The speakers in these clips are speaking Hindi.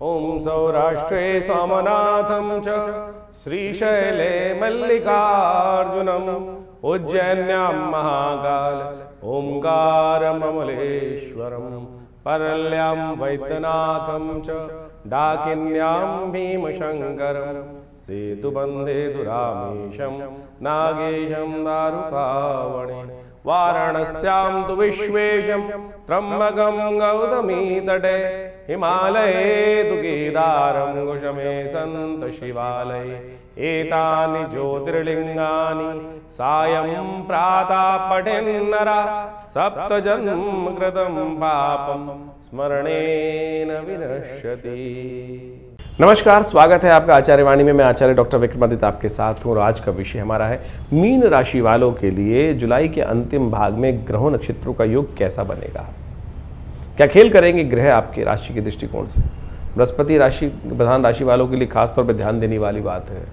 ओम सौराष्ट्रे सोमनाथं च श्रीशैले मल्लिकार्जुनम् उज्जैन्यां महाकाल ओंकारममलेश्वरं परल्यां वैद्यनाथं च डाकिन्यां भीमशङ्करं सेतुबन्धे दुरामेशं नागेशं दारुकावणे वाराणस्यां तु विश्वेशं त्र्यम्बकं गौतमी तटे हिमालये तु केदारं कुशमे सन्त शिवालये एतानि ज्योतिर्लिङ्गानि सायं प्रातः पठेन्नरः सप्तजन्म कृतं पापं स्मरणेन विनश्यति। नमस्कार, स्वागत है आपका आचार्य वाणी में। मैं आचार्य डॉक्टर विक्रमादित्य आपके साथ हूँ और आज का विषय हमारा है मीन राशि वालों के लिए जुलाई के अंतिम भाग में ग्रहों नक्षत्रों का योग कैसा बनेगा। क्या खेल करेंगे ग्रह आपके राशि के दृष्टिकोण से। बृहस्पति राशि प्रधान राशि वालों के लिए खासतौर पर ध्यान देने वाली बात है,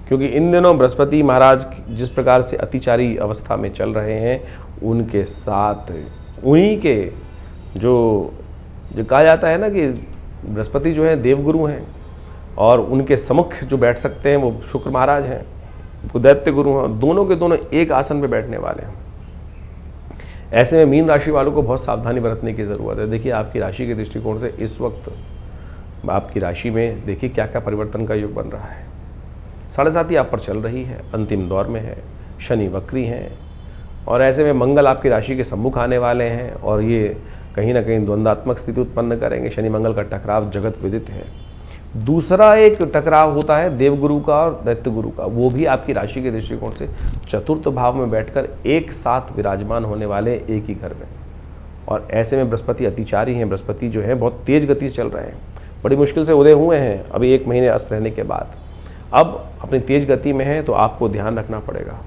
क्योंकि इन दिनों बृहस्पति महाराज जिस प्रकार से अतिचारी अवस्था में चल रहे हैं, उनके साथ उन्हीं के जो कहा जाता है ना कि बृहस्पति जो है देवगुरु हैं और उनके सम्मुख जो बैठ सकते हैं वो शुक्र महाराज हैं, वो दैत्य गुरु हैं। दोनों के दोनों एक आसन पे बैठने वाले हैं। ऐसे में मीन राशि वालों को बहुत सावधानी बरतने की ज़रूरत है। देखिए आपकी राशि के दृष्टिकोण से इस वक्त आपकी राशि में देखिए क्या क्या परिवर्तन का योग बन रहा है। 7.5 आप पर चल रही है, अंतिम दौर में है, शनि वक्री हैं और ऐसे में मंगल आपकी राशि के सम्मुख आने वाले हैं और ये कहीं ना कहीं द्वंद्वात्मक स्थिति उत्पन्न करेंगे। शनि मंगल का टकराव जगत विदित है। दूसरा एक टकराव होता है देवगुरु का और दैत्य गुरु का, वो भी आपकी राशि के दृष्टिकोण से चतुर्थ भाव में बैठकर एक साथ विराजमान होने वाले एक ही घर में। और ऐसे में बृहस्पति अतिचारी हैं। बृहस्पति जो है बहुत तेज गति से चल रहे हैं, बड़ी मुश्किल से उदय हुए हैं अभी 1 महीने अस्त रहने के बाद। अब अपनी तेज गति में है तो आपको ध्यान रखना पड़ेगा।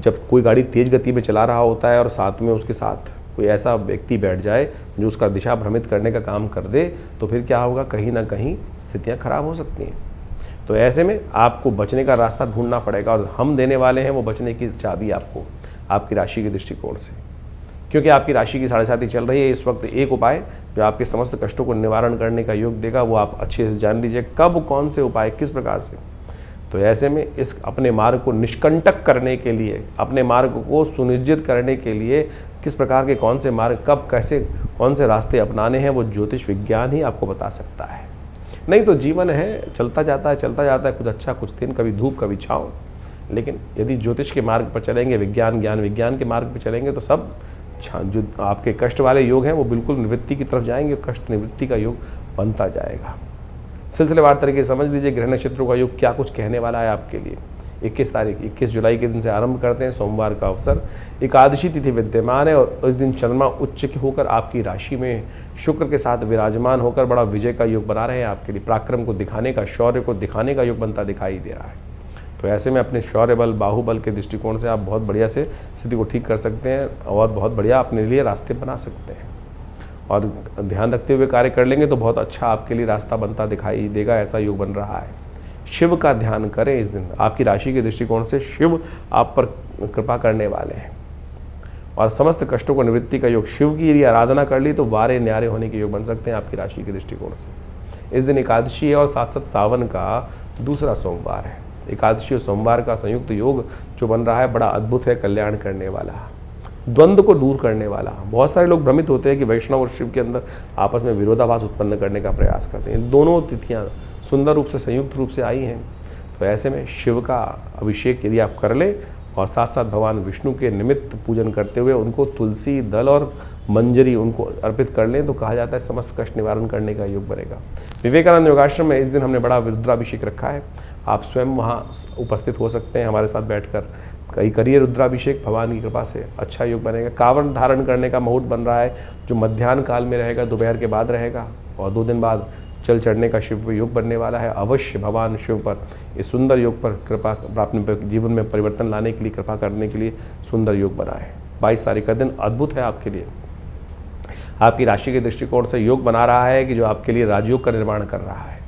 जब कोई गाड़ी तेज गति में चला रहा होता है और साथ में उसके साथ कोई ऐसा व्यक्ति बैठ जाए जो उसका दिशा भ्रमित करने का काम कर दे, तो फिर क्या होगा, कहीं ना कहीं स्थितियां खराब हो सकती हैं। तो ऐसे में आपको बचने का रास्ता ढूंढना पड़ेगा और हम देने वाले हैं वो बचने की चाबी आपको आपकी राशि के दृष्टिकोण से। क्योंकि आपकी राशि की 7.5 चल रही है इस वक्त, एक उपाय जो आपके समस्त कष्टों को निवारण करने का योग देगा वो आप अच्छे से जान लीजिए कब कौन से उपाय किस प्रकार से। तो ऐसे में इस अपने मार्ग को निष्कंटक करने के लिए, अपने मार्ग को सुनिश्चित करने के लिए किस प्रकार के कौन से मार्ग कब कैसे कौन से रास्ते अपनाने हैं, वो ज्योतिष विज्ञान ही आपको बता सकता है। नहीं तो जीवन है चलता जाता है, कुछ अच्छा कुछ दिन, कभी धूप कभी छाँव। लेकिन यदि ज्योतिष के मार्ग पर चलेंगे, ज्ञान विज्ञान के मार्ग पर चलेंगे तो सब जो आपके कष्ट वाले योग हैं वो बिल्कुल निवृत्ति की तरफ जाएंगे। कष्ट निवृत्ति का योग बनता जाएगा। सिलसिलेवार तरीके से समझ लीजिए ग्रह नक्षत्रों का योग क्या कुछ कहने वाला है आपके लिए। 21 जुलाई के दिन से आरंभ करते हैं। सोमवार का अवसर, एकादशी तिथि विद्यमान है और इस दिन चंद्रमा उच्च होकर आपकी राशि में शुक्र के साथ विराजमान होकर बड़ा विजय का योग बना रहे हैं आपके लिए। पराक्रम को दिखाने का, शौर्य को दिखाने का योग बनता दिखाई दे रहा है। तो ऐसे में अपने शौर्य बल, बाहुबल के दृष्टिकोण से आप बहुत बढ़िया से स्थिति को ठीक कर सकते हैं और बहुत बढ़िया अपने लिए रास्ते बना सकते हैं। और ध्यान रखते हुए कार्य कर लेंगे तो बहुत अच्छा आपके लिए रास्ता बनता दिखाई देगा। ऐसा योग बन रहा है। शिव का ध्यान करें इस दिन। आपकी राशि के दृष्टिकोण से शिव आप पर कृपा करने वाले हैं और समस्त कष्टों को निवृत्ति का योग। शिव की यदि आराधना कर ली तो वारे न्यारे होने के योग बन सकते हैं आपकी राशि के दृष्टिकोण से। इस दिन एकादशी है और साथ साथ सावन का दूसरा सोमवार है। एकादशी और सोमवार का संयुक्त योग जो बन रहा है बड़ा अद्भुत है, कल्याण करने वाला, द्वंद्व को दूर करने वाला। बहुत सारे लोग भ्रमित होते हैं कि वैष्णव और शिव के अंदर आपस में विरोधाभास उत्पन्न करने का प्रयास करते हैं। दोनों तिथियां सुंदर रूप से संयुक्त रूप से आई हैं। तो ऐसे में शिव का अभिषेक यदि आप कर ले और साथ साथ भगवान विष्णु के निमित्त पूजन करते हुए उनको तुलसी दल और मंजरी उनको अर्पित कर लें तो कहा जाता है समस्त कष्ट निवारण करने का योग बनेगा। विवेकानंद योगाश्रम में इस दिन हमने बड़ा रुद्राभिषेक रखा है। आप स्वयं वहाँ उपस्थित हो सकते हैं हमारे साथ बैठकर। कई करिए रुद्राभिषेक, भगवान की कृपा से अच्छा योग बनेगा। कांवड़ धारण करने का मुहूर्त बन रहा है जो मध्याह्न काल में रहेगा, दोपहर के बाद रहेगा और 2 दिन बाद चल चढ़ने का शिव योग बनने वाला है। अवश्य भगवान शिव पर इस सुंदर योग पर कृपा अपने जीवन में परिवर्तन लाने के लिए, कृपा करने के लिए सुंदर योग बना है। 22 तारीख का दिन अद्भुत है आपके लिए। आपकी राशि के दृष्टिकोण से योग बना रहा है कि जो आपके लिए राजयोग का निर्माण कर रहा है,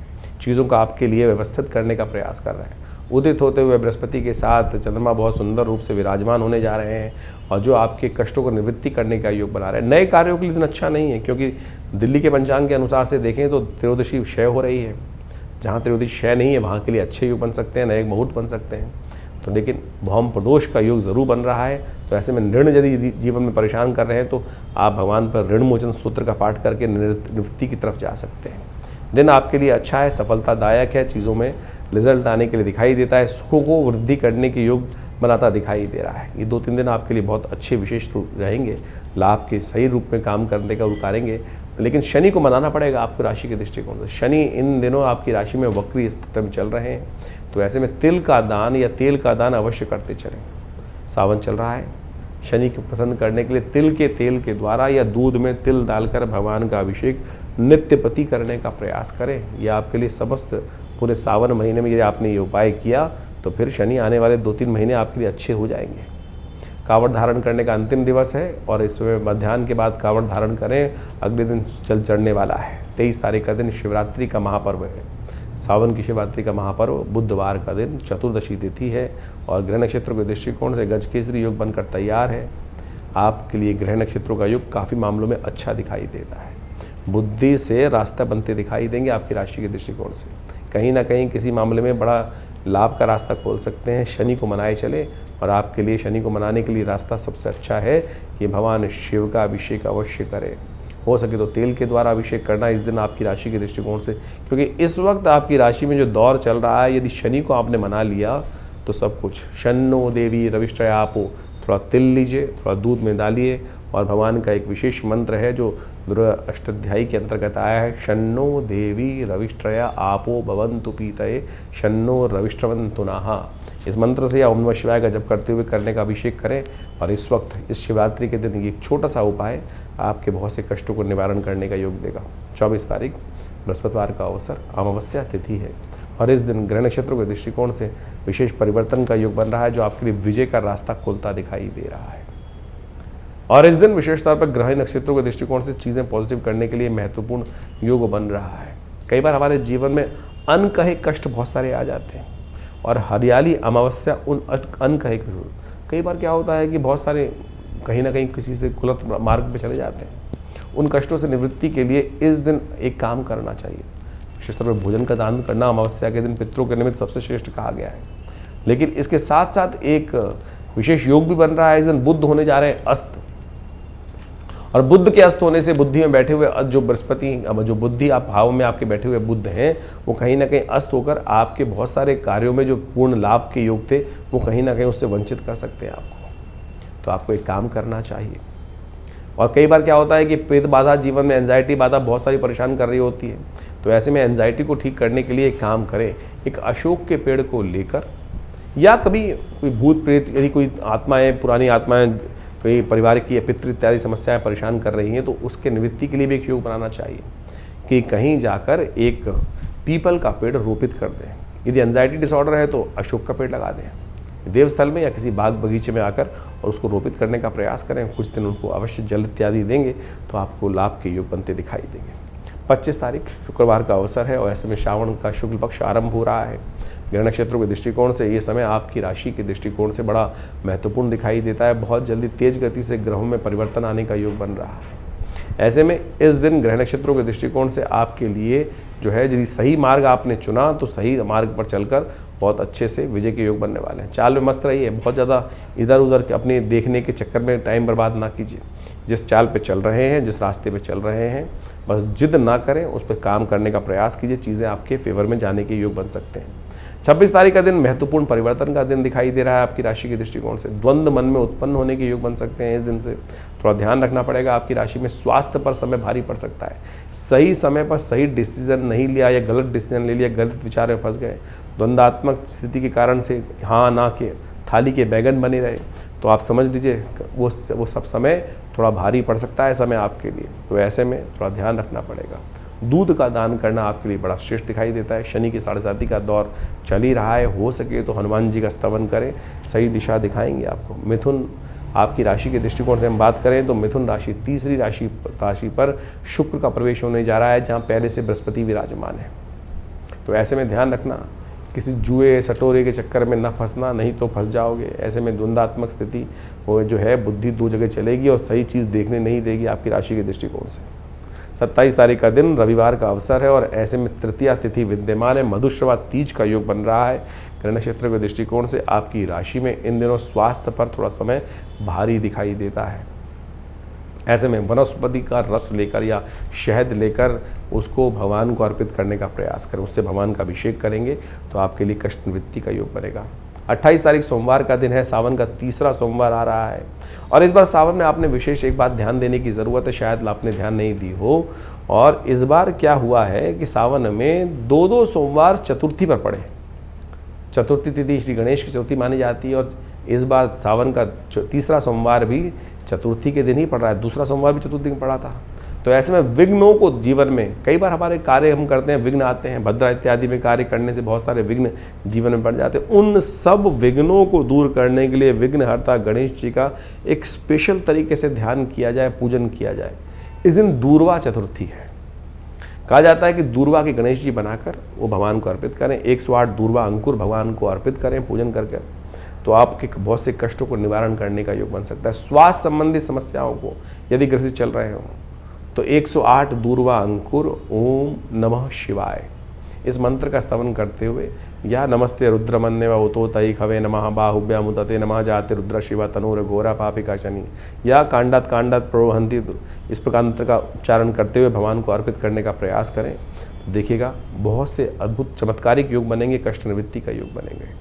चीज़ों का आपके लिए व्यवस्थित करने का प्रयास कर रहा है उदित होते हुए बृहस्पति के साथ चंद्रमा बहुत सुंदर रूप से विराजमान होने जा रहे हैं और जो आपके कष्टों को निवृत्ति करने का योग बना रहे हैं। नए कार्यों के लिए दिन अच्छा नहीं है, क्योंकि दिल्ली के पंचांग के अनुसार से देखें तो त्रयोदशी क्षय हो रही है। जहाँ त्रयोदशी क्षय नहीं है वहाँ के लिए अच्छे योग बन सकते हैं, नए मुहूर्त बन सकते हैं। तो लेकिन भौम प्रदोष का योग ज़रूर बन रहा है। तो ऐसे में ऋण यदि जीवन में परेशान कर रहे हैं तो आप भगवान पर ऋण मोचन स्तोत्र का पाठ करके निवृत्ति की तरफ जा सकते हैं। दिन आपके लिए अच्छा है, सफलतादायक है, चीज़ों में रिजल्ट आने के लिए दिखाई देता है, सुखों को वृद्धि करने के योग बनाता दिखाई दे रहा है। ये 2-3 दिन आपके लिए बहुत अच्छे विशेष रूप रहेंगे, लाभ के सही रूप में काम करने का उकारेंगे। लेकिन शनि को मनाना पड़ेगा आपको राशि के दृष्टिकोण से। शनि इन दिनों आपकी राशि में वक्री स्थिति में चल रहे हैं, तो ऐसे में तिल का दान या तेल का दान अवश्य करते चलें। सावन चल रहा है, शनि को प्रसन्न करने के लिए तिल के तेल के द्वारा या दूध में तिल डालकर भगवान का अभिषेक नित्य प्रति करने का प्रयास करें। यह आपके लिए समस्त पूरे सावन महीने में यदि आपने ये उपाय किया तो फिर शनि आने वाले 2-3 महीने आपके लिए अच्छे हो जाएंगे। कावड़ धारण करने का अंतिम दिवस है और इसमें मध्याह्न के बाद कावड़ धारण करें, अगले दिन चल चढ़ने वाला है। 23 तारीख का दिन शिवरात्रि का महापर्व है। सावन की शिवरात्रि का महापर्व बुधवार का दिन चतुर्दशी तिथि है और ग्रह नक्षत्रों के दृष्टिकोण से गजकेसरी योग बनकर तैयार है। आपके लिए ग्रह नक्षत्रों का योग काफ़ी मामलों में अच्छा दिखाई देता है। बुद्धि से रास्ता बनते दिखाई देंगे आपकी राशि के दृष्टिकोण से। कहीं ना कहीं किसी मामले में बड़ा लाभ का रास्ता खोल सकते हैं। शनि को मनाए चले और आपके लिए शनि को मनाने के लिए रास्ता सबसे अच्छा है कि भगवान शिव का अभिषेक अवश्य करें। हो सके तो तेल के द्वारा अभिषेक करना इस दिन आपकी राशि के दृष्टिकोण से, क्योंकि इस वक्त आपकी राशि में जो दौर चल रहा है, यदि शनि को आपने मना लिया तो सब कुछ। शन्नो देवी रविष्ट्रया आपो, थोड़ा तिल लीजिए, थोड़ा दूध में डालिए और भगवान का एक विशेष मंत्र है जो दुर्गा अष्टाध्यायी के अंतर्गत आया है। शन्नो देवी रविष्ट्रया आपो भवन्तु पीतये शन्नो रविष्ट्रवन्तु नः। इस मंत्र से या ओम नमः शिवाय का जप करते हुए करने का अभिषेक करें। और इस वक्त इस शिवरात्रि के दिन एक छोटा सा उपाय आपके बहुत से कष्टों को निवारण करने का योग देगा। 24 तारीख बृहस्पतिवार का अवसर, अमावस्या तिथि है और इस दिन ग्रह नक्षत्रों के दृष्टिकोण से विशेष परिवर्तन का योग बन रहा है जो आपके लिए विजय का रास्ता खोलता दिखाई दे रहा है। और इस दिन विशेष तौर पर ग्रह नक्षत्रों के दृष्टिकोण से चीज़ें पॉजिटिव करने के लिए महत्वपूर्ण योग बन रहा है। कई बार हमारे जीवन में अनकहे कष्ट बहुत सारे आ जाते हैं और हरियाली अमावस्या उन अनकहे कई बार क्या होता है कि बहुत सारे कहीं ना कहीं किसी से गलत मार्ग पे चले जाते हैं। उन कष्टों से निवृत्ति के लिए इस दिन एक काम करना चाहिए। विशेष तौर पर भोजन का दान करना अमावस्या के दिन पितरों के निमित्त सबसे श्रेष्ठ कहा गया है। लेकिन इसके साथ साथ एक विशेष योग भी बन रहा है। इस दिन बुध होने जा रहे हैं अस्त, और बुद्ध के अस्त होने से बुद्धि में बैठे हुए जो बृहस्पति जो बुद्धि आप भाव में आपके बैठे हुए बुद्ध हैं वो कहीं ना कहीं अस्त होकर आपके बहुत सारे कार्यों में जो पूर्ण लाभ के योग थे वो कहीं ना कहीं उससे वंचित कर सकते हैं आपको। तो आपको एक काम करना चाहिए। और कई बार क्या होता है कि प्रेत बाधा, जीवन में एंजाइटी बाधा बहुत सारी परेशान कर रही होती है। तो ऐसे में एंजाइटी को ठीक करने के लिए एक काम करें, एक अशोक के पेड़ को लेकर या कभी कोई भूत प्रेत यदि कोई आत्माएं, पुरानी आत्माएं, कोई परिवार की पितृ इत्यादि समस्याएं परेशान कर रही हैं तो उसके निवृत्ति के लिए भी एक योग बनाना चाहिए कि कहीं जाकर एक पीपल का पेड़ रोपित कर दें। यदि एंजाइटी डिसऑर्डर है तो अशोक का पेड़ लगा दें देवस्थल में या किसी बाग बगीचे में आकर और उसको रोपित करने का प्रयास करें। कुछ दिन उनको अवश्य जल इत्यादि देंगे तो आपको लाभ के योग बनते दिखाई देंगे। 25 तारीख शुक्रवार का अवसर है और ऐसे में श्रावण का शुक्ल पक्ष आरंभ हो रहा है। ग्रह नक्षत्रों के दृष्टिकोण से ये समय आपकी राशि के दृष्टिकोण से बड़ा महत्वपूर्ण दिखाई देता है। बहुत जल्दी तेज गति से ग्रहों में परिवर्तन आने का योग बन रहा है। ऐसे में इस दिन ग्रह नक्षत्रों के दृष्टिकोण से आपके लिए जो है यदि सही मार्ग आपने चुना तो सही मार्ग पर चलकर बहुत अच्छे से विजय के योग बनने वाले हैं। चाल में मस्त रहिए, बहुत ज़्यादा इधर उधर अपने देखने के चक्कर में टाइम बर्बाद ना कीजिए। जिस चाल पे चल रहे हैं, जिस रास्ते पे चल रहे हैं, बस जिद ना करें, उस पर काम करने का प्रयास कीजिए। चीज़ें आपके फेवर में जाने के योग बन सकते हैं। 26 तारीख का दिन महत्वपूर्ण परिवर्तन का दिन दिखाई दे रहा है आपकी राशि के दृष्टिकोण से। द्वंद्व मन में उत्पन्न होने के योग बन सकते हैं। इस दिन से थोड़ा ध्यान रखना पड़ेगा। आपकी राशि में स्वास्थ्य पर समय भारी पड़ सकता है। सही समय पर सही डिसीजन नहीं लिया या गलत डिसीजन ले लिया, गलत विचार में फंस गए, द्वंद्वात्मक स्थिति के कारण से हाँ ना के थाली के बैगन बने रहे तो आप समझ लीजिए वो सब समय थोड़ा भारी पड़ सकता है समय आपके लिए। तो ऐसे में थोड़ा ध्यान रखना पड़ेगा। दूध का दान करना आपके लिए बड़ा श्रेष्ठ दिखाई देता है। शनि की 7.5 का दौर चल ही रहा है। हो सके तो हनुमान जी का स्तवन करें, सही दिशा दिखाएंगे आपको। मिथुन आपकी राशि के दृष्टिकोण से हम बात करें तो मिथुन राशि तीसरी राशि पर शुक्र का प्रवेश होने जा रहा है जहाँ पहले से बृहस्पति विराजमान है। तो ऐसे में ध्यान रखना किसी जुए सटोरे के चक्कर में ना फंसना, नहीं तो फंस जाओगे। ऐसे में द्वंद्वात्मक स्थिति वो जो है, बुद्धि दो जगह चलेगी और सही चीज़ देखने नहीं देगी आपकी राशि के दृष्टिकोण से। 27 तारीख का दिन रविवार का अवसर है और ऐसे में तृतीया तिथि विद्यमान है। मधुश्रवा तीज का योग बन रहा है। ग्रह नक्षत्र के दृष्टिकोण से आपकी राशि में इन दिनों स्वास्थ्य पर थोड़ा समय भारी दिखाई देता है। ऐसे में वनस्पति का रस लेकर या शहद लेकर उसको भगवान को अर्पित करने का प्रयास करें, उससे भगवान का अभिषेक करेंगे तो आपके लिए कष्ट निवृत्ति का योग बनेगा। 28 तारीख सोमवार का दिन है, सावन का तीसरा सोमवार आ रहा है और इस बार सावन में आपने विशेष एक बात ध्यान देने की ज़रूरत है, शायद आपने ध्यान नहीं दी हो। और इस बार क्या हुआ है कि सावन में दो सोमवार चतुर्थी पर पड़े। चतुर्थी तिथि श्री गणेश की चतुर्थी मानी जाती है और इस बार सावन का तीसरा सोमवार भी चतुर्थी के दिन ही पड़ रहा है। दूसरा सोमवार भी चतुर्थी में पड़ा था। तो ऐसे में विघ्नों को जीवन में, कई बार हमारे कार्य हम करते हैं, विघ्न आते हैं, भद्रा इत्यादि में कार्य करने से बहुत सारे विघ्न जीवन में पड़ जाते हैं। उन सब विघ्नों को दूर करने के लिए विघ्नहर्ता गणेश जी का एक स्पेशल तरीके से ध्यान किया जाए, पूजन किया जाए। इस दिन दूर्वा चतुर्थी है। कहा जाता है कि दूर्वा के गणेश जी बनाकर वो भगवान को अर्पित करें। 108 दूर्वा अंकुर भगवान को अर्पित करें पूजन करके, तो आपके बहुत से कष्टों को निवारण करने का योग बन सकता है। स्वास्थ्य संबंधी समस्याओं को यदि ग्रसित चल रहे हो तो 108 दूर्वा अंकुर ओम नमः शिवाय इस मंत्र का स्तवन करते हुए, या नमस्ते रुद्रमन्य व उतो तई खवे नमः बाहुभ्याम उदते नमः जाते रुद्र शिवा तनोर घोरा पापिका शनि, या कांडात प्रोहंती, इस प्रकार मंत्र का उच्चारण करते हुए भगवान को अर्पित करने का प्रयास करें। तो देखिएगा बहुत से अद्भुत चमत्कारिक योग बनेंगे, कष्ट निवृत्ति का योग बनेंगे।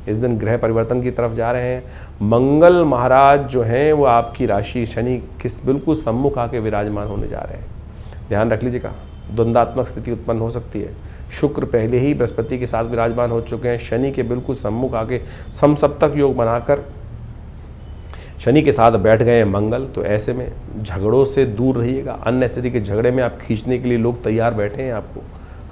इस दिन ग्रह परिवर्तन की तरफ जा रहे हैं। मंगल महाराज जो हैं वो आपकी राशि शनि के बिल्कुल सम्मुख आके विराजमान होने जा रहे हैं। ध्यान रख लीजिएगा, द्वंद्वात्मक स्थिति उत्पन्न हो सकती है। शुक्र पहले ही बृहस्पति के साथ विराजमान हो चुके हैं। शनि के बिल्कुल सम्मुख आके समसप्तक योग बनाकर शनि के साथ बैठ गए हैं मंगल। तो ऐसे में झगड़ों से दूर रहिएगा। अननेसेसरी के झगड़े में आप खींचने के लिए लोग तैयार बैठे हैं। आपको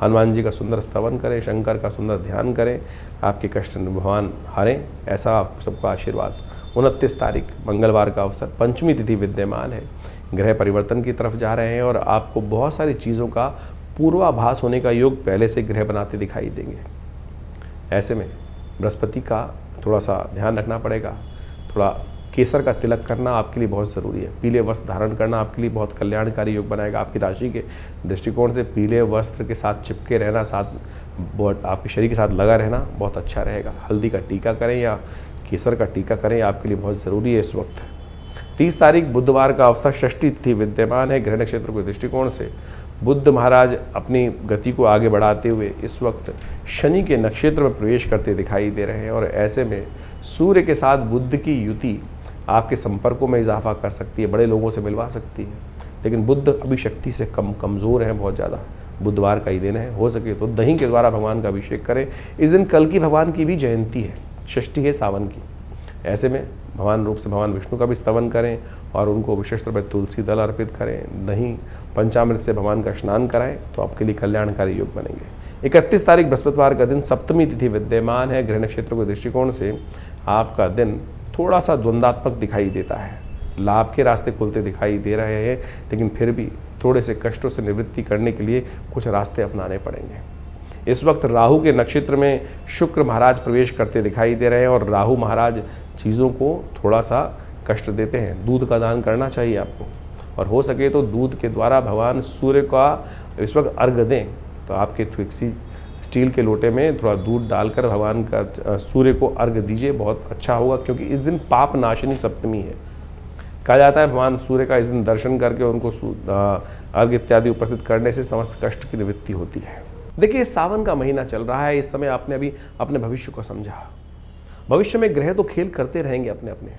हनुमान जी का सुंदर स्तवन करें, शंकर का सुंदर ध्यान करें, आपके कष्ट भगवान हरें, ऐसा आप सबका आशीर्वाद। 29 तारीख मंगलवार का अवसर, पंचमी तिथि विद्यमान है। ग्रह परिवर्तन की तरफ जा रहे हैं और आपको बहुत सारी चीज़ों का पूर्वाभास होने का योग पहले से ग्रह बनाते दिखाई देंगे। ऐसे में बृहस्पति का थोड़ा सा ध्यान रखना पड़ेगा। थोड़ा केसर का तिलक करना आपके लिए बहुत ज़रूरी है। पीले वस्त्र धारण करना आपके लिए बहुत कल्याणकारी योग बनाएगा। आपकी राशि के दृष्टिकोण से पीले वस्त्र के साथ चिपके रहना, साथ बहुत आपके शरीर के साथ लगा रहना बहुत अच्छा रहेगा। हल्दी का टीका करें या केसर का टीका करें, आपके लिए बहुत ज़रूरी है इस वक्त। 30 तारीख बुधवार का अवसर, षष्ठी तिथि विद्यमान है। ग्रह नक्षत्र के दृष्टिकोण से बुद्ध महाराज अपनी गति को आगे बढ़ाते हुए इस वक्त शनि के नक्षत्र में प्रवेश करते दिखाई दे रहे हैं और ऐसे में सूर्य के साथ बुद्ध की युति आपके संपर्कों में इजाफा कर सकती है, बड़े लोगों से मिलवा सकती है। लेकिन बुद्ध अभी शक्ति से कमज़ोर हैं बहुत ज़्यादा। बुधवार का ही दिन है, हो सके तो दही के द्वारा भगवान का अभिषेक करें। इस दिन कल की भगवान की भी जयंती है, षष्ठी है सावन की। ऐसे में भगवान रूप से भगवान विष्णु का भी स्तवन करें और उनको विशेष रूप से तुलसी दल अर्पित करें। दही पंचामृत से भगवान का स्नान कराएं तो आपके लिए कल्याणकारी योग बनेंगे। 31 तारीख बृहस्पतिवार का दिन, सप्तमी तिथि विद्यमान है। ग्रह नक्षत्र के दृष्टिकोण से आपका दिन थोड़ा सा द्वंद्वात्मक दिखाई देता है। लाभ के रास्ते खुलते दिखाई दे रहे हैं, लेकिन फिर भी थोड़े से कष्टों से निवृत्ति करने के लिए कुछ रास्ते अपनाने पड़ेंगे। इस वक्त राहु के नक्षत्र में शुक्र महाराज प्रवेश करते दिखाई दे रहे हैं और राहु महाराज चीज़ों को थोड़ा सा कष्ट देते हैं। दूध का दान करना चाहिए आपको और हो सके तो दूध के द्वारा भगवान सूर्य का इस वक्त अर्घ्य दें। तो आपके किसी स्टील के लोटे में थोड़ा दूध डालकर भगवान का सूर्य को अर्घ्य दीजिए, बहुत अच्छा होगा, क्योंकि इस दिन पाप नाशनी सप्तमी है। कहा जाता है भगवान सूर्य का इस दिन दर्शन करके उनको अर्घ्य इत्यादि उपस्थित करने से समस्त कष्ट की निवृत्ति होती है। देखिए सावन का महीना चल रहा है, इस समय आपने अभी अपने भविष्य को समझा। भविष्य में ग्रह तो खेल करते रहेंगे, अपने अपने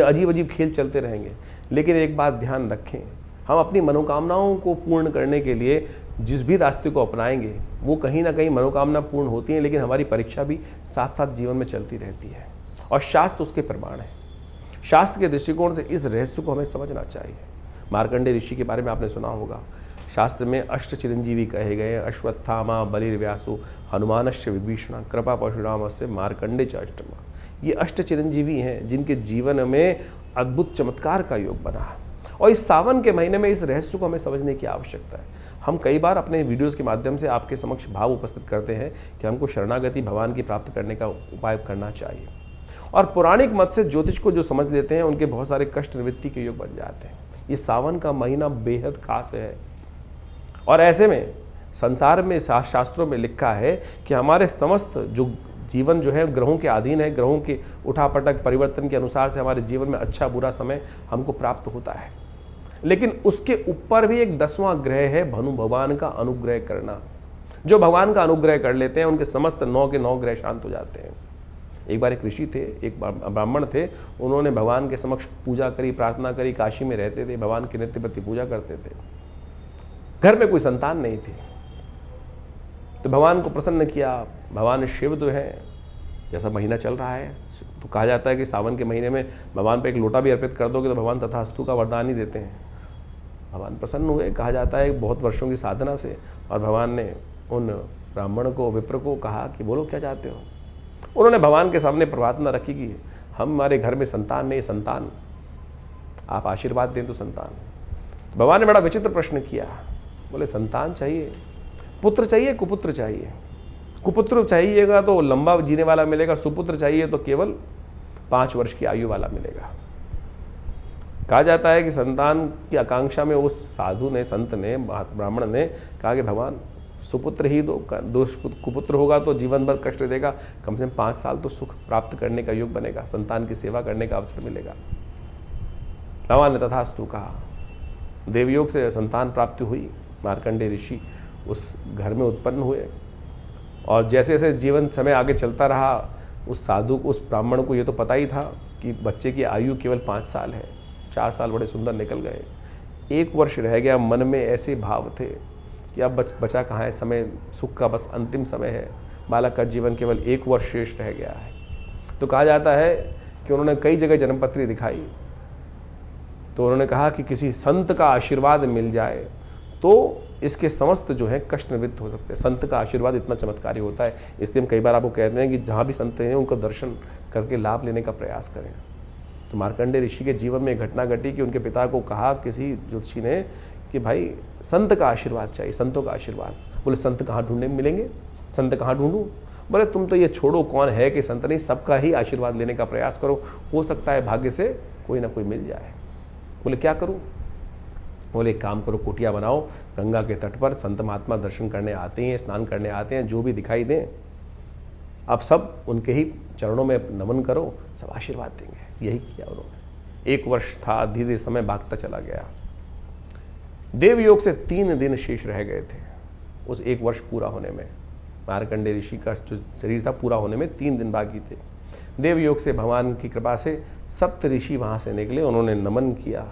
अजीब अजीब खेल चलते रहेंगे, लेकिन एक बात ध्यान रखें, हम अपनी मनोकामनाओं को पूर्ण करने के लिए जिस भी रास्ते को अपनाएंगे वो कहीं ना कहीं मनोकामना पूर्ण होती है, लेकिन हमारी परीक्षा भी साथ साथ जीवन में चलती रहती है और शास्त्र उसके प्रमाण है। शास्त्र के दृष्टिकोण से इस रहस्य को हमें समझना चाहिए। मार्कंडेय ऋषि के बारे में आपने सुना होगा। शास्त्र में अष्ट चिरंजीवी कहे गए हैं, अश्वत्थामा बलिर्व्यासो हनुमानश्च विभीषण कृपा परशुराम से मार्कंडेय च अष्टमा। ये अष्ट चिरंजीवी हैं जिनके जीवन में अद्भुत चमत्कार का योग बना है और इस सावन के महीने में इस रहस्य को हमें समझने की आवश्यकता है। हम कई बार अपने वीडियोज़ के माध्यम से आपके समक्ष भाव उपस्थित करते हैं कि हमको शरणागति भगवान की प्राप्त करने का उपाय करना चाहिए। और पौराणिक मत से ज्योतिष को जो समझ लेते हैं उनके बहुत सारे कष्ट निवृत्ति के योग बन जाते हैं। ये सावन का महीना बेहद खास है और ऐसे में संसार में शास्त्रों में लिखा है कि हमारे समस्त जो जीवन जो है ग्रहों के अधीन है, ग्रहों के उठापटक परिवर्तन के अनुसार से हमारे जीवन में अच्छा बुरा समय हमको प्राप्त होता है। लेकिन उसके ऊपर भी एक 10वां ग्रह है भनु भगवान का अनुग्रह करना। जो भगवान का अनुग्रह कर लेते हैं उनके समस्त 9 के 9 ग्रह शांत हो जाते हैं। एक बार एक ऋषि थे, एक ब्राह्मण थे, उन्होंने भगवान के समक्ष पूजा करी, प्रार्थना करी, काशी में रहते थे, भगवान की नित्य प्रति पूजा करते थे। घर में कोई संतान नहीं थी, तो भगवान को प्रसन्न किया। भगवान शिव जो है, जैसा महीना चल रहा है तो कहा जाता है कि सावन के महीने में भगवान पे एक लोटा भी अर्पित कर दोगे तो भगवान तथास्तु का वरदान ही देते हैं। भगवान प्रसन्न हुए, कहा जाता है बहुत वर्षों की साधना से, और भगवान ने उन ब्राह्मण को, विप्र को कहा कि बोलो क्या चाहते हो। उन्होंने भगवान के सामने प्रार्थना रखी कि हमारे घर में संतान नहीं, संतान आप आशीर्वाद दें तो संतान। तो भगवान ने बड़ा विचित्र प्रश्न किया, बोले संतान चाहिए, पुत्र चाहिए, कुपुत्र चाहिए। कुपुत्र चाहिएगा तो लंबा जीने वाला मिलेगा, सुपुत्र चाहिए तो केवल 5 वर्ष की आयु वाला मिलेगा। कहा जाता है कि संतान की आकांक्षा में उस साधु ने, संत ने, ब्राह्मण ने कहा कि भगवान सुपुत्र ही दो, कुपुत्र होगा तो जीवन भर कष्ट देगा, कम से कम 5 साल तो सुख प्राप्त करने का योग बनेगा, संतान की सेवा करने का अवसर मिलेगा। भगवान ने तथास्तु कहा। देवयोग से संतान प्राप्ति हुई। मार्कंडेय ऋषि उस घर में उत्पन्न हुए और जैसे जैसे जीवन समय आगे चलता रहा, उस साधु को, उस ब्राह्मण को ये तो पता ही था कि बच्चे की आयु केवल 5 साल है। 4 साल बड़े सुंदर निकल गए, 1 वर्ष रह गया। मन में ऐसे भाव थे कि अब बचा कहाँ है, समय सुख का बस अंतिम समय है, बालक का जीवन केवल 1 वर्ष शेष रह गया है। तो कहा जाता है कि उन्होंने कई जगह जन्मपत्री दिखाई, तो उन्होंने कहा कि किसी संत का आशीर्वाद मिल जाए तो इसके समस्त जो है कष्ट निवृत्त हो सकते हैं। संत का आशीर्वाद इतना चमत्कारी होता है, इसलिए हम कई बार आपको कहते हैं कि जहाँ भी संत हैं उनका दर्शन करके लाभ लेने का प्रयास करें। तो मार्कंडेय ऋषि के जीवन में एक घटना घटी कि उनके पिता को कहा किसी ज्योतिषी ने कि भाई संत का आशीर्वाद चाहिए, संतों का आशीर्वाद। बोले संत कहाँ ढूंढने मिलेंगे, संत कहाँ ढूंढूं। बोले तुम तो ये छोड़ो कौन है कि संत नहीं, सबका ही आशीर्वाद लेने का प्रयास करो, हो सकता है भाग्य से कोई ना कोई मिल जाए। बोले क्या करूं। बोले एक काम करो, कुटिया बनाओ, गंगा के तट पर संत महात्मा दर्शन करने आते हैं, स्नान करने आते हैं, जो भी दिखाई दें आप सब उनके ही चरणों में नमन करो, सब आशीर्वाद देंगे। यही किया उन्होंने। 1 वर्ष था, धीरे धीरे समय भागता चला गया। देवयोग से 3 दिन शेष रह गए थे उस 1 वर्ष पूरा होने में। मार्कंडेय ऋषि का जो शरीर था पूरा होने में 3 दिन बाकी थे। देवयोग से भगवान की कृपा से 7 ऋषि वहाँ से निकले, उन्होंने नमन किया।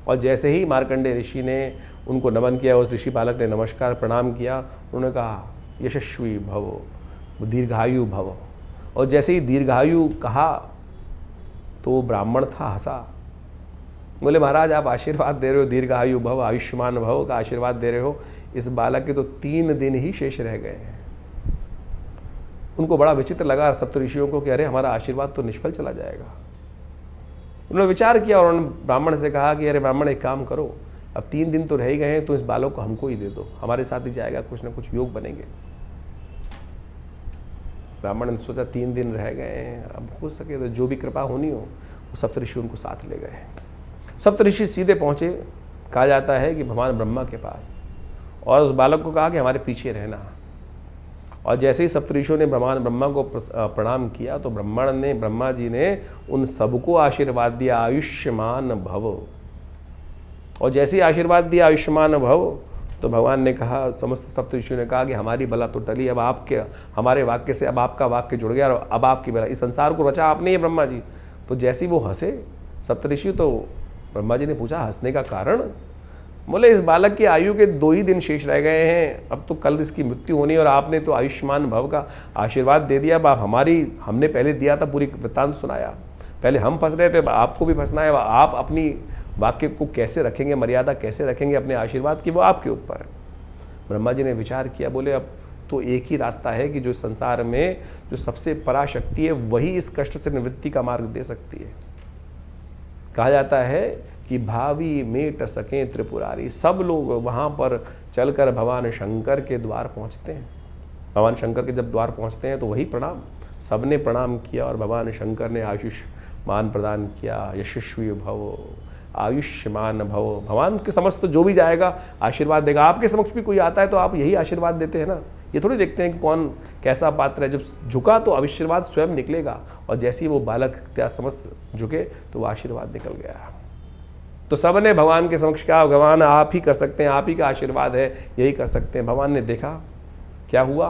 और जैसे ही मार्कंडेय ऋषि ने उनको नमन किया, उस ऋषि बालक ने नमस्कार प्रणाम किया, उन्होंने कहा यशस्वी भव, दीर्घायु भव। और जैसे ही दीर्घायु कहा तो वो ब्राह्मण था, हंसा। बोले महाराज आप आशीर्वाद दे रहे हो, दीर्घायु भव, आयुष्मान भव का आशीर्वाद दे रहे हो, इस बालक के तो 3 दिन ही शेष रह गए हैं। उनको बड़ा विचित्र लगा सप्तऋषियों को कि अरे हमारा आशीर्वाद तो निष्फल चला जाएगा। उन्होंने विचार किया और उन्होंने ब्राह्मण से कहा कि अरे ब्राह्मण एक काम करो, अब 3 दिन तो रह ही गए हैं, तो इस बालक को हमको ही दे दो, हमारे साथ ही जाएगा, कुछ ना कुछ योग बनेंगे। ब्राह्मण ने सोचा 3 दिन रह गए हैं, अब हो सके तो जो भी कृपा होनी हो, वो सप्तऋषि उनको साथ ले गए। सप्तऋषि सीधे पहुंचे, कहा जाता है कि भगवान ब्रह्मा के पास, और उस बालक को कहा कि हमारे पीछे रहना। और जैसे ही सप्तऋषियों ने भगवान ब्रह्मा को प्रणाम किया तो ब्रह्मा जी ने उन सबको आशीर्वाद दिया आयुष्मान भव। और जैसे ही आशीर्वाद दिया आयुष्मान भव तो भगवान ने कहा, समस्त सप्तऋषियों ने कहा कि हमारी बला तो टली, अब आपके हमारे वाक्य से अब आपका वाक्य जुड़ गया और अब आपकी बला, इस संसार को रचा आपने ही ब्रह्मा जी। तो जैसे ही वो हंसे सप्तऋषि, तो ब्रह्मा जी ने पूछा हंसने का कारण। बोले इस बालक की आयु के 2 ही दिन शेष रह गए हैं, अब तो कल इसकी मृत्यु होनी, और आपने तो आयुष्मान भव का आशीर्वाद दे दिया। अब हमने पहले दिया था, पूरी वृत्तांत सुनाया, पहले हम फंस रहे थे, आपको भी फंसना है। आप अपनी वाक्य को कैसे रखेंगे, मर्यादा कैसे रखेंगे अपने आशीर्वाद की, वो आपके ऊपर है। ब्रह्मा जी ने विचार किया, बोले अब तो एक ही रास्ता है कि जो संसार में जो सबसे पराशक्ति है वही इस कष्ट से निवृत्ति का मार्ग दे सकती है। कहा जाता है कि भावी मेट सकें त्रिपुरारी। सब लोग वहाँ पर चलकर भगवान शंकर के द्वार पहुँचते हैं। भगवान शंकर के जब द्वार पहुँचते हैं तो वही प्रणाम, सबने प्रणाम किया और भगवान शंकर ने आयुष्मान प्रदान किया। यशस्वी भव, आयुष्मान भव। भगवान के समस्त जो भी जाएगा आशीर्वाद देगा। आपके समक्ष भी कोई आता है तो आप यही आशीर्वाद देते हैं ना, ये थोड़ी देखते हैं कि कौन कैसा पात्र है। जब झुका तो आशीर्वाद स्वयं निकलेगा, और जैसे ही वो बालक त्या समस्त झुके तो वो आशीर्वाद निकल गया। तो सबने भगवान के समक्ष कहा, भगवान आप ही कर सकते हैं, आप ही का आशीर्वाद है, यही कर सकते हैं। भगवान ने देखा क्या हुआ,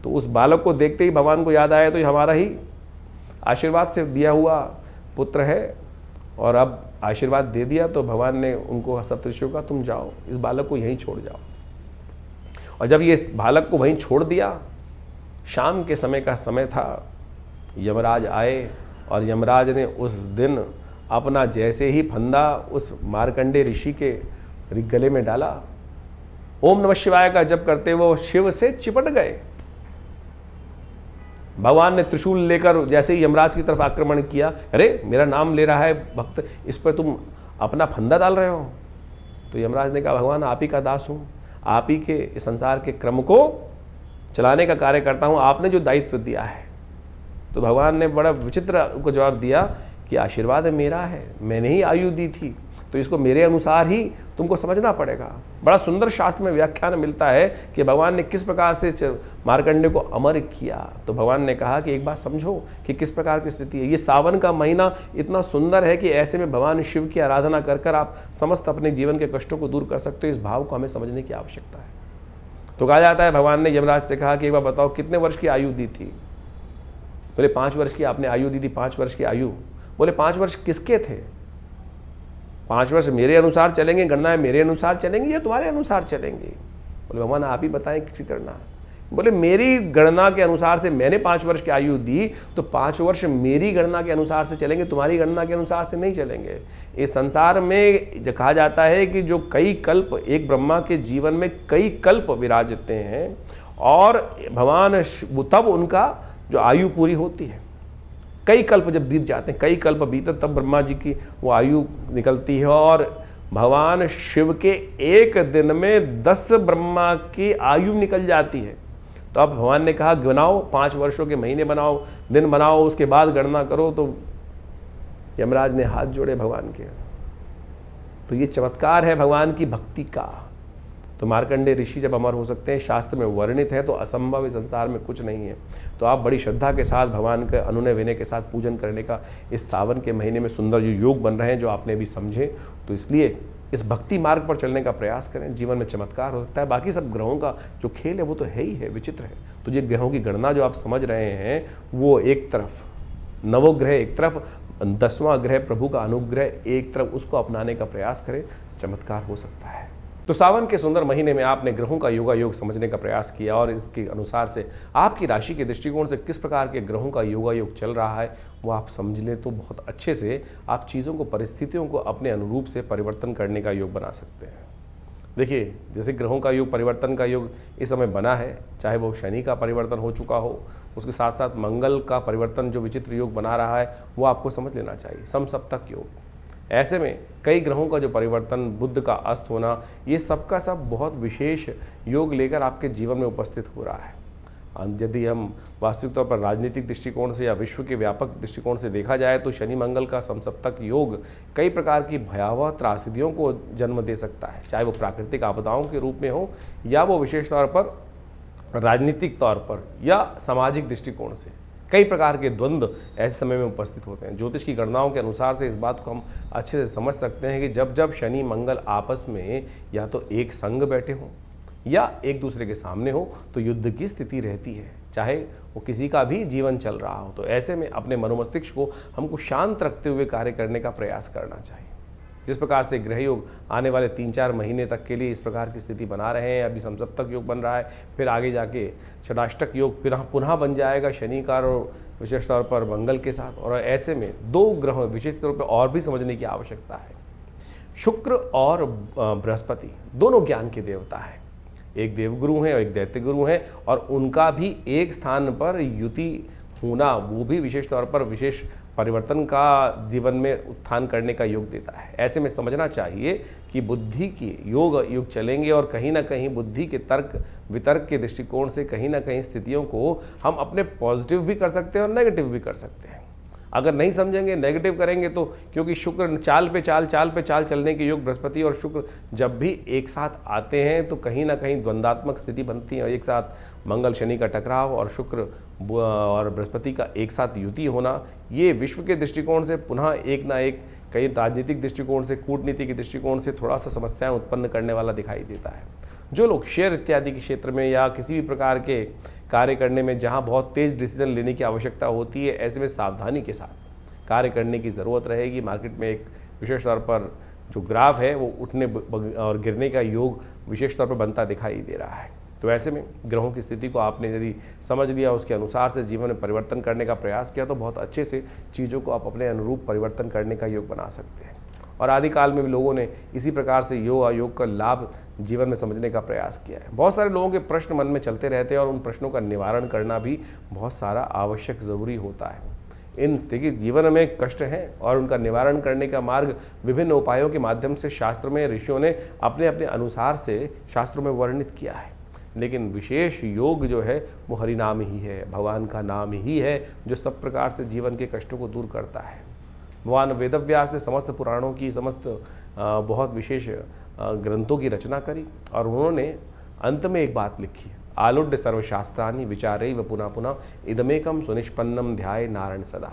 तो उस बालक को देखते ही भगवान को याद आया तो ये हमारा ही आशीर्वाद से दिया हुआ पुत्र है, और अब आशीर्वाद दे दिया। तो भगवान ने उनको सप्तऋषियों का, तुम जाओ, इस बालक को यहीं छोड़ जाओ। और जब ये इस बालक को वहीं छोड़ दिया, शाम के समय का समय था, यमराज आए और यमराज ने उस दिन अपना जैसे ही फंदा उस मार्कंडे ऋषि के गले में डाला, ओम नमः शिवाय का जप करते वो शिव से चिपट गए। भगवान ने त्रिशूल लेकर जैसे ही यमराज की तरफ आक्रमण किया, अरे मेरा नाम ले रहा है भक्त, इस पर तुम अपना फंदा डाल रहे हो। तो यमराज ने कहा, भगवान आप ही का दास हूँ, आप ही के संसार के क्रम को चलाने का कार्य करता हूँ, आपने जो दायित्व दिया है। तो भगवान ने बड़ा विचित्र को जवाब दिया कि आशीर्वाद मेरा है, मैंने ही आयु दी थी, तो इसको मेरे अनुसार ही तुमको समझना पड़ेगा। बड़ा सुंदर शास्त्र में व्याख्यान मिलता है कि भगवान ने किस प्रकार से मार्कंडे को अमर किया। तो भगवान ने कहा कि एक बात समझो कि किस प्रकार की स्थिति है। ये सावन का महीना इतना सुंदर है कि ऐसे में भगवान शिव की आराधना कर कर आप समस्त अपने जीवन के कष्टों को दूर कर सकते हो। इस भाव को हमें समझने की आवश्यकता है। तो कहा जाता है भगवान ने यमराज से कहा कि एक बार बताओ कितने वर्ष की आयु दी थी। बोले 5 वर्ष की आपने आयु दी थी। 5 वर्ष की आयु। बोले 5 वर्ष किसके थे? 5 वर्ष मेरे अनुसार चलेंगे, गणना मेरे अनुसार चलेंगे या तुम्हारे अनुसार चलेंगे? बोले भगवान आप ही बताएं किसकी गणना। बोले मेरी गणना के अनुसार से मैंने 5 वर्ष की आयु दी, तो 5 वर्ष मेरी गणना के अनुसार से चलेंगे, तुम्हारी गणना के अनुसार से नहीं चलेंगे। इस संसार में जो कहा जाता है कि जो कई कल्प, एक ब्रह्मा के जीवन में कई कल्प विराजते हैं, और भगवान तब उनका जो आयु पूरी होती है। कई कल्प जब बीत जाते हैं, कई कल्प बीते तब ब्रह्मा जी की वो आयु निकलती है, और भगवान शिव के एक दिन में 10 ब्रह्मा की आयु निकल जाती है। तो अब भगवान ने कहा गिनाओ, 5 वर्षों के महीने बनाओ, दिन बनाओ, उसके बाद गणना करो। तो यमराज ने हाथ जोड़े भगवान के। तो ये चमत्कार है भगवान की भक्ति का। तो मार्कंडे ऋषि जब अमर हो सकते हैं, शास्त्र में वर्णित है, तो असंभव इस संसार में कुछ नहीं है। तो आप बड़ी श्रद्धा के साथ भगवान के अनुनय विनय के साथ पूजन करने का इस सावन के महीने में सुंदर जो योग बन रहे हैं, जो आपने भी समझे, तो इसलिए इस भक्ति मार्ग पर चलने का प्रयास करें। जीवन में चमत्कार हो सकता है। बाकी सब ग्रहों का जो खेल है वो तो है ही है, विचित्र है। तो ये ग्रहों की गणना जो आप समझ रहे हैं, वो एक तरफ नवोग्रह, एक तरफ 10वां ग्रह प्रभु का अनुग्रह, एक तरफ उसको अपनाने का प्रयास करें, चमत्कार हो सकता है। तो सावन के सुंदर महीने में आपने ग्रहों का योगा योग समझने का प्रयास किया, और इसके अनुसार से आपकी राशि के दृष्टिकोण से किस प्रकार के ग्रहों का योगा योग चल रहा है वो आप समझ लें, तो बहुत अच्छे से आप चीज़ों को, परिस्थितियों को अपने अनुरूप से परिवर्तन करने का योग बना सकते हैं। देखिए, जैसे ग्रहों का योग, परिवर्तन का योग इस समय बना है, चाहे वो शनि का परिवर्तन हो चुका हो, उसके साथ साथ मंगल का परिवर्तन जो विचित्र योग बना रहा है वो आपको समझ लेना चाहिए, समसप्तक योग। ऐसे में कई ग्रहों का जो परिवर्तन, बुध का अस्त होना, ये सबका सब बहुत विशेष योग लेकर आपके जीवन में उपस्थित हो रहा है। यदि हम वास्तविक तौर पर राजनीतिक दृष्टिकोण से या विश्व के व्यापक दृष्टिकोण से देखा जाए, तो शनि मंगल का समसप्तक योग कई प्रकार की भयावह त्रासदियों को जन्म दे सकता है, चाहे वो प्राकृतिक आपदाओं के रूप में हो, या वो विशेष तौर पर राजनीतिक तौर पर या सामाजिक दृष्टिकोण से। कई प्रकार के द्वंद्व ऐसे समय में उपस्थित होते हैं। ज्योतिष की गणनाओं के अनुसार से इस बात को हम अच्छे से समझ सकते हैं कि जब जब शनि मंगल आपस में या तो एक संग बैठे हों या एक दूसरे के सामने हो, तो युद्ध की स्थिति रहती है, चाहे वो किसी का भी जीवन चल रहा हो। तो ऐसे में अपने मनोमस्तिष्क को हमको शांत रखते हुए कार्य करने का प्रयास करना चाहिए। जिस प्रकार से ग्रह योग आने वाले 3-4 महीने तक के लिए इस प्रकार की स्थिति बना रहे हैं, अभी समसप्तक योग बन रहा है, फिर आगे जाके षडाष्टक योग पुनः बन जाएगा शनि का और विशेष तौर पर मंगल के साथ। और ऐसे में 2 ग्रह विशेष तौर पर और भी समझने की आवश्यकता है। शुक्र और बृहस्पति दोनों ज्ञान के देवता हैं, एक देवगुरु हैं और एक दैत्य गुरु हैं, और उनका भी एक स्थान पर युति होना, वो भी विशेष तौर पर विशेष परिवर्तन का जीवन में उत्थान करने का योग देता है। ऐसे में समझना चाहिए कि बुद्धि की युग चलेंगे और कहीं ना कहीं बुद्धि के तर्क वितर्क के दृष्टिकोण से कहीं ना कहीं स्थितियों को हम अपने पॉजिटिव भी कर सकते हैं और नेगेटिव भी कर सकते हैं। अगर नहीं समझेंगे, नेगेटिव करेंगे तो, क्योंकि शुक्र चाल पे चाल चलने के योग, बृहस्पति और शुक्र जब भी एक साथ आते हैं तो कहीं ना कहीं द्वंद्वात्मक स्थिति बनती है। एक साथ मंगल शनि का टकराव और शुक्र और बृहस्पति का एक साथ युति होना, ये विश्व के दृष्टिकोण से पुनः एक ना एक, कई राजनीतिक दृष्टिकोण से, कूटनीति के दृष्टिकोण से थोड़ा सा समस्याएं उत्पन्न करने वाला दिखाई देता है। जो लोग शेयर इत्यादि के क्षेत्र में या किसी भी प्रकार के कार्य करने में जहां बहुत तेज़ डिसीजन लेने की आवश्यकता होती है, ऐसे में सावधानी के साथ कार्य करने की ज़रूरत रहेगी। मार्केट में एक विशेष तौर पर जो ग्राफ है वो उठने और गिरने का योग विशेष तौर पर बनता दिखाई दे रहा है। तो ऐसे में ग्रहों की स्थिति को आपने यदि समझ लिया, उसके अनुसार से जीवन में परिवर्तन करने का प्रयास किया, तो बहुत अच्छे से चीज़ों को आप अपने अनुरूप परिवर्तन करने का योग बना सकते हैं। और आदिकाल में भी लोगों ने इसी प्रकार से योग अयोग का लाभ जीवन में समझने का प्रयास किया है। बहुत सारे लोगों के प्रश्न मन में चलते रहते हैं और उन प्रश्नों का निवारण करना भी बहुत सारा आवश्यक ज़रूरी होता है। इन देखिए, जीवन में कष्ट हैं और उनका निवारण करने का मार्ग विभिन्न उपायों के माध्यम से शास्त्र में ऋषियों ने अपने अपने अनुसार से शास्त्रों में वर्णित किया है। लेकिन विशेष योग जो है वो हरिनाम ही है, भगवान का नाम ही है, जो सब प्रकार से जीवन के कष्टों को दूर करता है। भगवान वेदव्यास ने समस्त पुराणों की, समस्त बहुत विशेष ग्रंथों की रचना करी और उन्होंने अंत में एक बात लिखी, आलुड्य सर्वशास्त्रानि विचारैव पुनः पुनः इदमेकम सुनिष्पन्नम ध्याये नारायण सदा।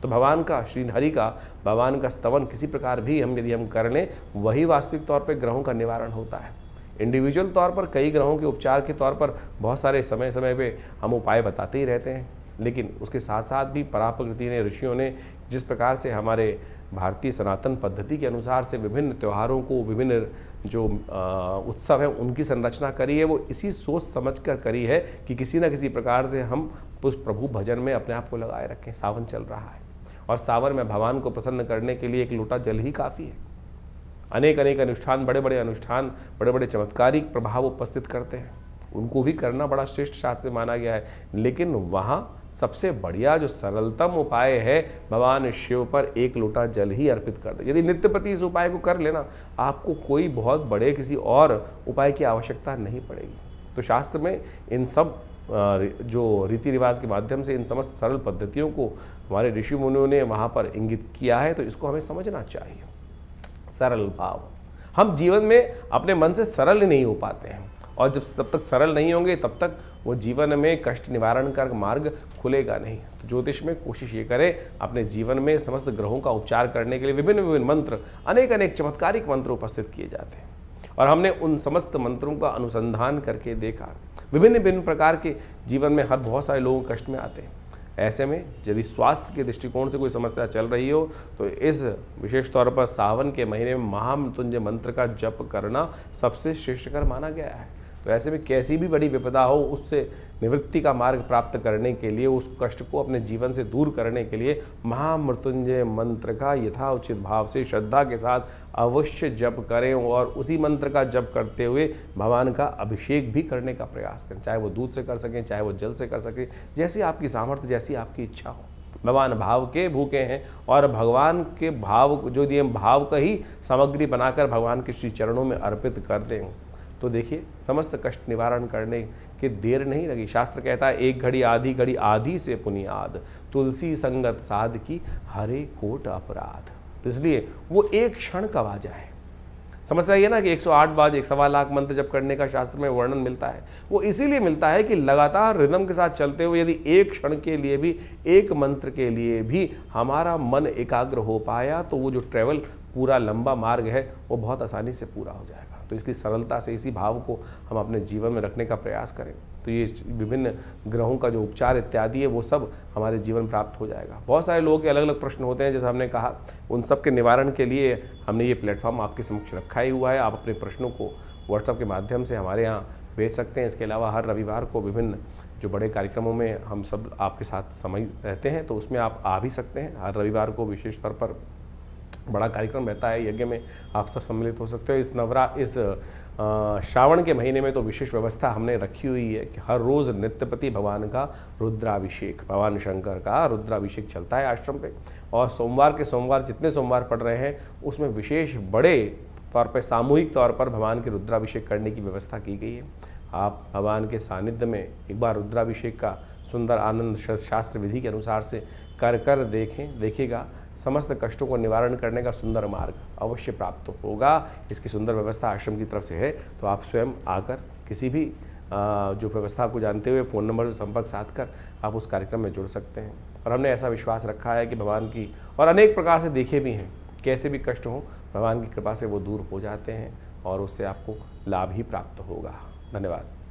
तो भगवान का, श्री हरि का, भगवान का स्तवन किसी प्रकार भी यदि हम कर लें, वही वास्तविक तौर पर ग्रहों का निवारण होता है। इंडिविजुअल तौर पर कई ग्रहों के उपचार के तौर पर बहुत सारे समय समय पे हम उपाय बताते ही रहते हैं, लेकिन उसके साथ साथ भी पराप्रकृति ने, ऋषियों ने जिस प्रकार से हमारे भारतीय सनातन पद्धति के अनुसार से विभिन्न त्योहारों को, विभिन्न जो उत्सव है उनकी संरचना करी है, वो इसी सोच समझ कर करी है कि किसी न किसी प्रकार से हम उस प्रभु भजन में अपने आप को लगाए रखें। सावन चल रहा है और सावन में भगवान को प्रसन्न करने के लिए एक लोटा जल ही काफ़ी है। अनेक अनेक अनुष्ठान, बड़े बड़े अनुष्ठान, बड़े बड़े चमत्कारिक प्रभाव उपस्थित करते हैं, उनको भी करना बड़ा श्रेष्ठ शास्त्र माना गया है। लेकिन वहाँ सबसे बढ़िया जो सरलतम उपाय है, भगवान शिव पर एक लोटा जल ही अर्पित कर दे। यदि नित्य प्रति इस उपाय को कर लेना, आपको कोई बहुत बड़े किसी और उपाय की आवश्यकता नहीं पड़ेगी। तो शास्त्र में इन सब जो रीति रिवाज के माध्यम से इन समस्त सरल पद्धतियों को हमारे ऋषि मुनियों ने वहाँ पर इंगित किया है, तो इसको हमें समझना चाहिए। सरल भाव, हम जीवन में अपने मन से सरल ही नहीं हो पाते हैं, और जब तक सरल नहीं होंगे तब तक वो जीवन में कष्ट निवारण का मार्ग खुलेगा नहीं। तो ज्योतिष में कोशिश ये करें, अपने जीवन में समस्त ग्रहों का उपचार करने के लिए विभिन्न विभिन्न मंत्र, अनेक अनेक चमत्कारिक मंत्र उपस्थित किए जाते हैं, और हमने उन समस्त मंत्रों का अनुसंधान करके देखा। विभिन्न विभिन्न प्रकार के जीवन में हर बहुत सारे लोग कष्ट में आते हैं। ऐसे में यदि स्वास्थ्य के दृष्टिकोण से कोई समस्या चल रही हो, तो इस विशेष तौर पर सावन के महीने में महामृत्युंजय मंत्र का जप करना सबसे श्रेष्ठकर माना गया है। तो ऐसे में कैसी भी बड़ी विपदा हो, उससे निवृत्ति का मार्ग प्राप्त करने के लिए, उस कष्ट को अपने जीवन से दूर करने के लिए महामृत्युंजय मंत्र का यथाउचित भाव से श्रद्धा के साथ अवश्य जप करें, और उसी मंत्र का जप करते हुए भगवान का अभिषेक भी करने का प्रयास करें। चाहे वो दूध से कर सकें, चाहे वो जल से कर सकें, जैसी आपकी सामर्थ्य, जैसी आपकी इच्छा हो। भगवान भाव के भूखे हैं, और भगवान के भाव जो दिए भाव का ही सामग्री बनाकर भगवान के श्री चरणों में अर्पित कर दें, तो देखिए समस्त कष्ट निवारण करने की देर नहीं लगी। शास्त्र कहता है, एक घड़ी आधी से पुनियाद, तुलसी संगत साध की हरे कोट अपराध। तो इसलिए वो एक क्षण कब आ जाए। समस्या ये ना कि 108 बार 1.25 लाख मंत्र जप करने का शास्त्र में वर्णन मिलता है, वो इसीलिए मिलता है कि लगातार रिदम के साथ चलते हुए यदि एक क्षण के लिए भी, एक मंत्र के लिए भी हमारा मन एकाग्र हो पाया, तो वो जो ट्रैवल पूरा लंबा मार्ग है वो बहुत आसानी से पूरा हो जाएगा। तो इसलिए सरलता से इसी भाव को हम अपने जीवन में रखने का प्रयास करें, तो ये विभिन्न ग्रहों का जो उपचार इत्यादि है वो सब हमारे जीवन प्राप्त हो जाएगा। बहुत सारे लोगों के अलग अलग प्रश्न होते हैं, जैसे हमने कहा, उन सब के निवारण के लिए हमने ये प्लेटफॉर्म आपके समक्ष रखा ही हुआ है। आप अपने प्रश्नों को व्हाट्सएप के माध्यम से हमारे यहाँ भेज सकते हैं। इसके अलावा हर रविवार को विभिन्न जो बड़े कार्यक्रमों में हम सब आपके साथ समय रहते हैं, तो उसमें आप आ भी सकते हैं। हर रविवार को विशेष तौर पर बड़ा कार्यक्रम रहता है यज्ञ में, आप सब सम्मिलित हो सकते हो। इस श्रावण के महीने में तो विशेष व्यवस्था हमने रखी हुई है कि हर रोज़ नित्यपति भगवान का रुद्राभिषेक, भगवान शंकर का रुद्राभिषेक चलता है आश्रम पे। और सोमवार के सोमवार जितने सोमवार पड़ रहे हैं उसमें विशेष बड़े तौर पर सामूहिक तौर पर भगवान के रुद्राभिषेक करने की व्यवस्था की गई है। आप भगवान के सानिध्य में एक बार रुद्राभिषेक का सुंदर आनंद शास्त्र विधि के अनुसार से कर देखिएगा, समस्त कष्टों को निवारण करने का सुंदर मार्ग अवश्य प्राप्त होगा। इसकी सुंदर व्यवस्था आश्रम की तरफ से है, तो आप स्वयं आकर किसी भी जो व्यवस्था को जानते हुए फ़ोन नंबर से संपर्क साध कर आप उस कार्यक्रम में जुड़ सकते हैं। और हमने ऐसा विश्वास रखा है कि भगवान की, और अनेक प्रकार से देखे भी हैं, कैसे भी कष्ट हों भगवान की कृपा से वो दूर हो जाते हैं और उससे आपको लाभ ही प्राप्त होगा। धन्यवाद।